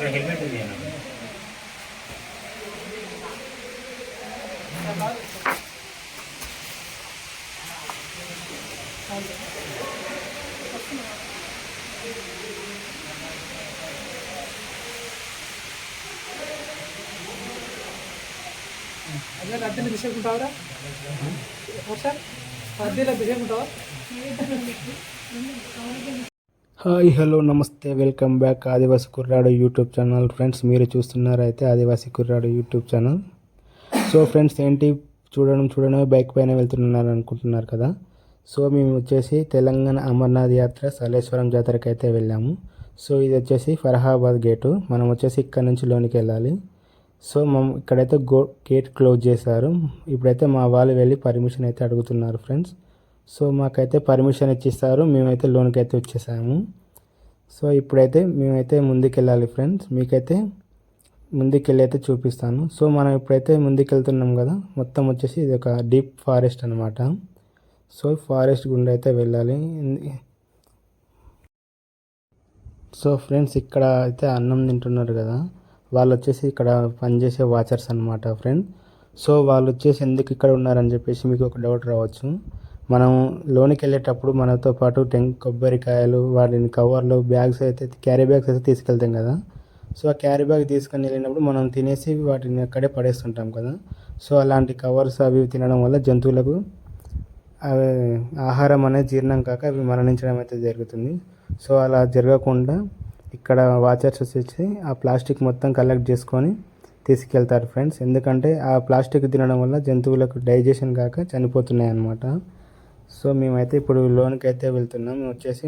Helmet ఉంది అదే అద్దెలు తీసుకుంటావరా సార్ అద్దెలో తీసుకుంటావా? హాయ్ హలో నమస్తే వెల్కమ్ బ్యాక్ ఆదివాసి కుర్రాడు యూట్యూబ్ ఛానల్. ఫ్రెండ్స్ మీరు చూస్తున్నారైతే ఆదివాసి కుర్రాడు యూట్యూబ్ ఛానల్. సో ఫ్రెండ్స్ ఏంటి చూడడం బైక్ పైన వెళ్తున్నారు అనుకుంటున్నారు కదా. సో మేము వచ్చేసి తెలంగాణ అమర్నాథ్ యాత్ర సలేశ్వరం జాతరకి అయితే వెళ్ళాము. సో ఇది వచ్చేసి ఫరహాబాద్ గేటు. మనం వచ్చేసి ఇక్కడ నుంచి లోనికి వెళ్ళాలి. సో ఇక్కడైతే గేట్ క్లోజ్ చేశారు. ఇప్పుడైతే మా వాళ్ళు వెళ్ళి పర్మిషన్ అయితే అడుగుతున్నారు ఫ్రెండ్స్. సో మాకైతే పర్మిషన్ ఇచ్చిస్తారు. మేమైతే లోనికి అయితే వచ్చేసాము. సో ఇప్పుడైతే మేమైతే ముందుకెళ్ళాలి ఫ్రెండ్స్. మీకైతే ముందుకెళ్ళి అయితే చూపిస్తాను. సో మనం ఇప్పుడైతే ముందుకెళ్తున్నాం కదా. మొత్తం వచ్చేసి ఇది ఒక డీప్ ఫారెస్ట్ అనమాట. సో ఫారెస్ట్ గుండా అయితే వెళ్ళాలి. సో ఫ్రెండ్స్ ఇక్కడ అయితే అన్నం తింటున్నారు కదా, వాళ్ళు వచ్చేసి ఇక్కడ పనిచేసే వాచర్స్ అనమాట ఫ్రెండ్. సో వాళ్ళు వచ్చేసి ఎందుకు ఇక్కడ ఉన్నారని చెప్పేసి మీకు ఒక డౌట్ రావచ్చు. మనం లోనికి వెళ్ళేటప్పుడు మనతో పాటు కొబ్బరికాయలు, వాటిని కవర్లు, బ్యాగ్స్ అయితే క్యారీ బ్యాగ్స్ అయితే తీసుకెళ్తాం కదా. సో ఆ క్యారీ బ్యాగ్ తీసుకొని వెళ్ళినప్పుడు మనం తినేసి వాటిని అక్కడే పడేస్తుంటాం కదా. సో అలాంటి కవర్స్ అవి తినడం వల్ల జంతువులకు అవి ఆహారం అనేది జీర్ణం కాక అవి మరణించడం అయితే జరుగుతుంది. సో అలా జరగకుండా ఇక్కడ వాచర్స్ వచ్చేసి ఆ ప్లాస్టిక్ మొత్తం కలెక్ట్ చేసుకొని తీసుకెళ్తారు ఫ్రెండ్స్. ఎందుకంటే ఆ ప్లాస్టిక్ తినడం వల్ల జంతువులకు డైజెషన్ కాక చనిపోతున్నాయి అన్నమాట. సో మేమైతే ఇప్పుడు లోనికి అయితే వెళ్తున్నాం. మేము వచ్చేసి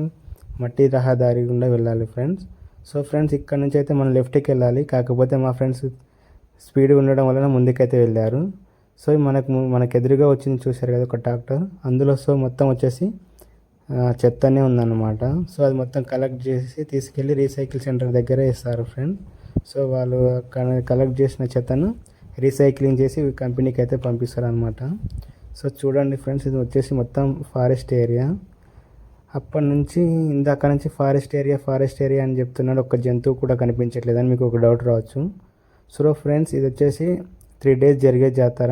మట్టి రహదారి గుండా వెళ్ళాలి ఫ్రెండ్స్. సో ఫ్రెండ్స్ ఇక్కడ నుంచి అయితే మనం లెఫ్ట్కి వెళ్ళాలి. కాకపోతే మా ఫ్రెండ్స్ స్పీడ్ ఉండడం వలన ముందుకైతే వెళ్ళారు. సో మనకు ఎదురుగా వచ్చింది చూశారు కదా ఒక ట్రాక్టర్. అందులో సో మొత్తం వచ్చేసి చెత్తనే ఉందన్నమాట. సో అది మొత్తం కలెక్ట్ చేసి తీసుకెళ్ళి రీసైకిల్ సెంటర్ దగ్గర వేస్తారు ఫ్రెండ్. సో వాళ్ళు కలెక్ట్ చేసిన చెత్తను రీసైక్లింగ్ చేసి కంపెనీకి అయితే పంపిస్తారు అనమాట. సో చూడండి ఫ్రెండ్స్, ఇది వచ్చేసి మొత్తం ఫారెస్ట్ ఏరియా. అప్పటి నుంచి ఇందాక నుంచి ఫారెస్ట్ ఏరియా అని చెప్తున్నాడు. ఒక జంతువు కూడా కనిపించట్లేదని మీకు ఒక డౌట్ రావచ్చు. సో ఫ్రెండ్స్ ఇది వచ్చేసి 3 days జరిగే జాతర.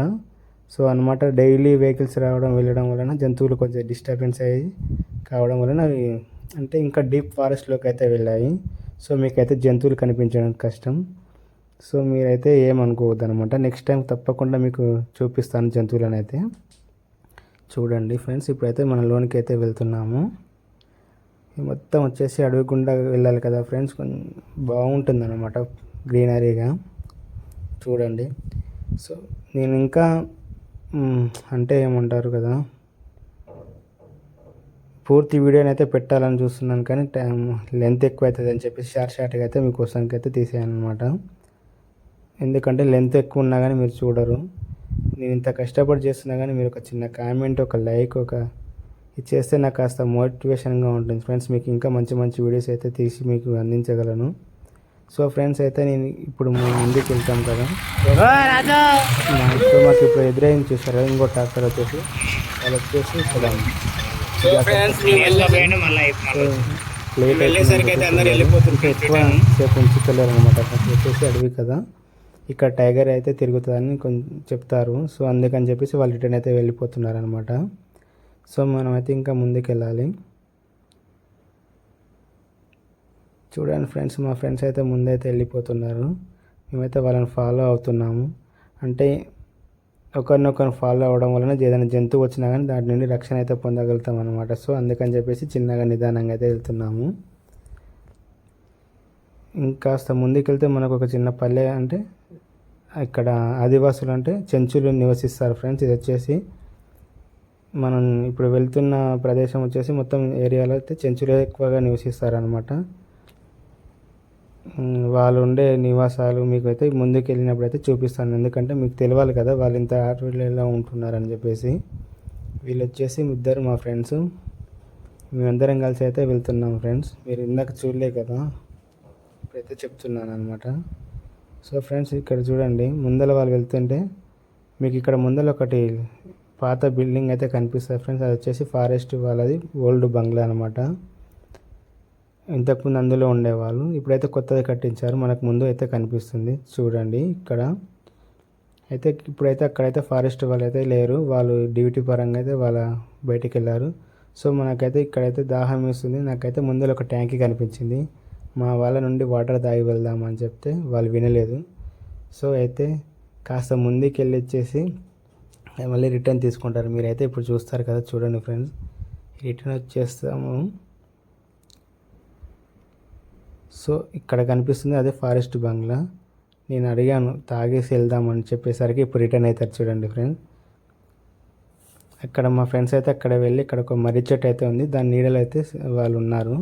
సో అనమాట డైలీ వెహికల్స్ రావడం వెళ్ళడం వలన జంతువులు కొంచెం డిస్టర్బెన్స్ అయ్యి కావడం వలన అవి అంటే ఇంకా డీప్ ఫారెస్ట్లోకి అయితే వెళ్ళాయి. సో మీకైతే జంతువులు కనిపించడం కష్టం. సో మీరైతే ఏమనుకోవద్దు అనమాట. నెక్స్ట్ టైం తప్పకుండా మీకు చూపిస్తాను జంతువులను అయితే. చూడండి ఫ్రెండ్స్, ఇప్పుడైతే మన లోనికి అయితే వెళ్తున్నాము. మొత్తం వచ్చేసి అడవి గుండా వెళ్ళాలి కదా ఫ్రెండ్స్. కొంచెం బాగుంటుంది అనమాట గ్రీనరీగా. చూడండి. సో నేను ఇంకా అంటే ఏమంటారు కదా, పూర్తి వీడియోని అయితే పెట్టాలని చూస్తున్నాను కానీ టైం లెంత్ ఎక్కువ అవుతుంది అని చెప్పేసి షార్ట్గా అయితే మీకోసానికి అయితే తీసాను అనమాట. ఎందుకంటే లెంత్ ఎక్కువ ఉన్నా కానీ మీరు చూడరు. నేను ఇంత కష్టపడి చేస్తున్నా కానీ మీరు ఒక చిన్న కామెంట్, ఒక లైక్ ఇచ్చేస్తే నాకు కాస్త మోటివేషన్గా ఉంటుంది ఫ్రెండ్స్. మీకు ఇంకా మంచి మంచి వీడియోస్ అయితే తీసి మీకు అందించగలను. సో ఫ్రెండ్స్ అయితే నేను ఇప్పుడు ముందుకు వెళ్తాం కదా. సో మాకు ఇప్పుడు ఎదురైంది చూసారు కదా ఇంకో ట్రాక్టర్ వచ్చేసి వాళ్ళు వచ్చేసి ఇక్కడ ఎక్కువ సేపు ఉంచుతలేరు అనమాట. వచ్చేసి అడవి కదా, ఇక్కడ టైగర్ అయితే తిరుగుతుందని కొంచెం చెప్తారు. సో అందుకని చెప్పేసి వాళ్ళు రిటర్న్ అయితే వెళ్ళిపోతున్నారు అనమాట. సో మనమైతే ఇంకా ముందుకు వెళ్ళాలి. చూడండి ఫ్రెండ్స్, మా ఫ్రెండ్స్ అయితే ముందైతే వెళ్ళిపోతున్నారు. మేమైతే వాళ్ళని ఫాలో అవుతున్నాము. అంటే ఒకరినొకరు ఫాలో అవ్వడం వలన ఏదైనా జంతువు వచ్చినా కానీ దాని నుండి రక్షణ అయితే పొందగలుగుతాం అనమాట. సో అందుకని చెప్పేసి చిన్నగా నిదానంగా అయితే వెళ్తున్నాము. ఇంకాస్త ముందుకెళ్తే మనకు ఒక చిన్న పల్లె, అంటే ఇక్కడ ఆదివాసులు అంటే చెంచులు నివసిస్తారు ఫ్రెండ్స్. ఇది వచ్చేసి మనం ఇప్పుడు వెళ్తున్న ప్రదేశం వచ్చేసి మొత్తం ఏరియాలో అయితే చెంచులే ఎక్కువగా నివసిస్తారనమాట. వాళ్ళు ఉండే నివాసాలు మీకు అయితే ముందుకు వెళ్ళినప్పుడు అయితే చూపిస్తాను. ఎందుకంటే మీకు తెలియాలి కదా వాళ్ళు ఇంత ఆటవిలో ఉంటున్నారని చెప్పేసి. వీళ్ళు వచ్చేసి ఇద్దరు మా ఫ్రెండ్స్. మేమందరం కలిసి అయితే వెళ్తున్నాం ఫ్రెండ్స్. మీరు ఇందాక చూడలే కదా, ఇప్పుడైతే చెప్తున్నాను అనమాట. సో ఫ్రెండ్స్ ఇక్కడ చూడండి, ముందర వాళ్ళు వెళ్తుంటే మీకు ఇక్కడ ముందర ఒకటి పాత బిల్డింగ్ అయితే కనిపిస్తుంది ఫ్రెండ్స్. అది వచ్చేసి ఫారెస్ట్ వాళ్ళది ఓల్డ్ బంగ్లా అనమాట. ఇంతకుముందు అందులో ఉండేవాళ్ళు. ఇప్పుడైతే కొత్తది కట్టించారు. మనకు ముందు అయితే కనిపిస్తుంది చూడండి ఇక్కడ. అయితే ఇప్పుడైతే అక్కడైతే ఫారెస్ట్ వాళ్ళు అయితే లేరు. వాళ్ళు డ్యూటీ పరంగా అయితే బయటికి వెళ్ళారు. సో మనకైతే ఇక్కడైతే దాహం వేస్తుంది. నాకైతే ముందర ఒక ట్యాంకీ కనిపించింది. మా వాళ్ళ నుండి వాటర్ తాగి వెళ్దామని చెప్తే వాళ్ళు వినలేదు. సో అయితే కాస్త ముందుకు వెళ్ళి వచ్చేసి మళ్ళీ రిటర్న్ తీసుకుంటారు. మీరైతే ఇప్పుడు చూస్తారు కదా, చూడండి ఫ్రెండ్స్. రిటర్న్ వచ్చేస్తాము. సో ఇక్కడ కనిపిస్తుంది అదే ఫారెస్ట్ బంగ్లా. నేను అడిగాను తాగేసి వెళ్దామని చెప్పేసరికి ఇప్పుడు రిటర్న్ అవుతారు. చూడండి ఫ్రెండ్స్, అక్కడ మా ఫ్రెండ్స్ అయితే అక్కడ వెళ్ళి ఇక్కడ ఒక మర్రి చెట్టు అయితే ఉంది. దాని నీడలో అయితే వాళ్ళు ఉన్నారు.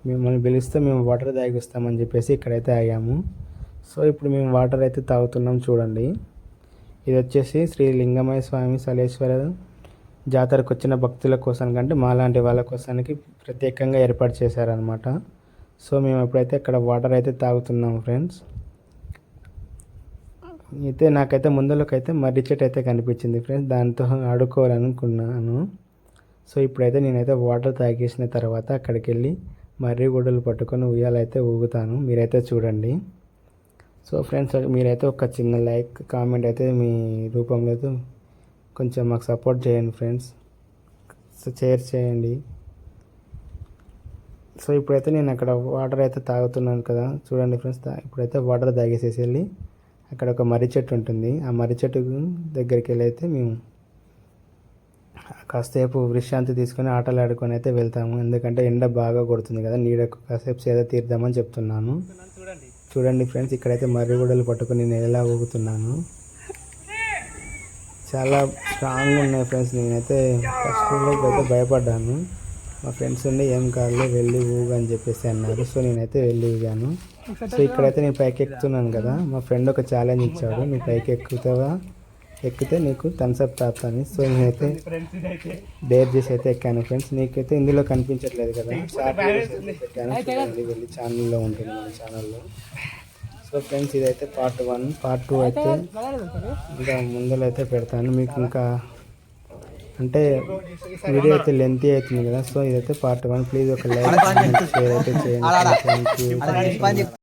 మిమ్మల్ని పిలిస్తే మేము వాటర్ తాగిస్తామని చెప్పేసి ఇక్కడైతే ఆగాము. సో ఇప్పుడు మేము వాటర్ అయితే తాగుతున్నాం. చూడండి, ఇది వచ్చేసి శ్రీ లింగమయ్య స్వామి సలేశ్వర జాతరకు వచ్చిన భక్తుల కోసం కంటే మాలాంటి వాళ్ళ కోసానికి ప్రత్యేకంగా ఏర్పాటు చేశారనమాట. సో మేము ఎప్పుడైతే అక్కడ వాటర్ అయితే తాగుతున్నాం ఫ్రెండ్స్. అయితే నాకైతే ముందులోకైతే మర్రి చెట్టు అయితే కనిపించింది ఫ్రెండ్స్. దాంతో ఆడుకోవాలనుకున్నాను. సో ఇప్పుడైతే నేనైతే వాటర్ తాగేసిన తర్వాత అక్కడికి వెళ్ళి మర్రి గుడ్డలు పట్టుకొని ఉయ్యాలైతే ఊగుతాను. మీరైతే చూడండి. సో ఫ్రెండ్స్, మీరైతే ఒక చిన్న లైక్ కామెంట్ అయితే మీ రూపంలో అయితే కొంచెం మాకు సపోర్ట్ చేయండి ఫ్రెండ్స్. సో షేర్ చేయండి. సో ఇప్పుడైతే నేను అక్కడ వాటర్ అయితే తాగుతున్నాను కదా, చూడండి ఫ్రెండ్స్. ఇప్పుడైతే వాటర్ తాగేసేసి వెళ్ళి అక్కడ ఒక మర్రి చెట్టు ఉంటుంది. ఆ మర్రి చెట్టు దగ్గరికి వెళ్ళి అయితే మేము కాసేపు విశ్రాంతి తీసుకొని ఆటలు ఆడుకొని అయితే వెళ్తాము. ఎందుకంటే ఎండ బాగా కొడుతుంది కదా, నీడకు కాసేపు సేద తీర్దామని చెప్తున్నాను. చూడండి ఫ్రెండ్స్, ఇక్కడైతే మర్రి గుడ్డలు పట్టుకొని నేను ఎలా ఊగుతున్నాను. చాలా స్ట్రాంగ్ ఉన్నాయి ఫ్రెండ్స్. నేనైతే ఫస్ట్లో అయితే భయపడ్డాను. మా ఫ్రెండ్స్ ఉండి ఏం కాదు వెళ్ళి ఊగు అని చెప్పేసి అన్నారు. సో నేనైతే వెళ్ళి ఊగాను. సో ఇక్కడైతే నేను పైకి ఎక్కుతున్నాను కదా, మా ఫ్రెండ్ ఒక ఛాలెంజ్ ఇచ్చాడు, నువ్వు పైకి ఎక్కితే నీకు థమ్స్అప్ తాగుతాను. సో నేనైతే డేర్ చేసి అయితే ఎక్కాను ఫ్రెండ్స్. నీకైతే ఇందులో కనిపించట్లేదు కదా, పెట్టాను చూడండి, వెళ్ళి ఛానల్లో ఉంటుంది మన ఛానల్లో. సో ఫ్రెండ్స్, ఇదైతే పార్ట్ 1. పార్ట్ 2 అయితే ఇంకా ముందర అయితే పెడతాను మీకు. ఇంకా అంటే వీడియో అయితే లెంతీ అవుతుంది కదా. సో ఇదైతే పార్ట్ 1. ప్లీజ్ ఒక లైక్ షేర్ అయితే చేయండి. Thank you.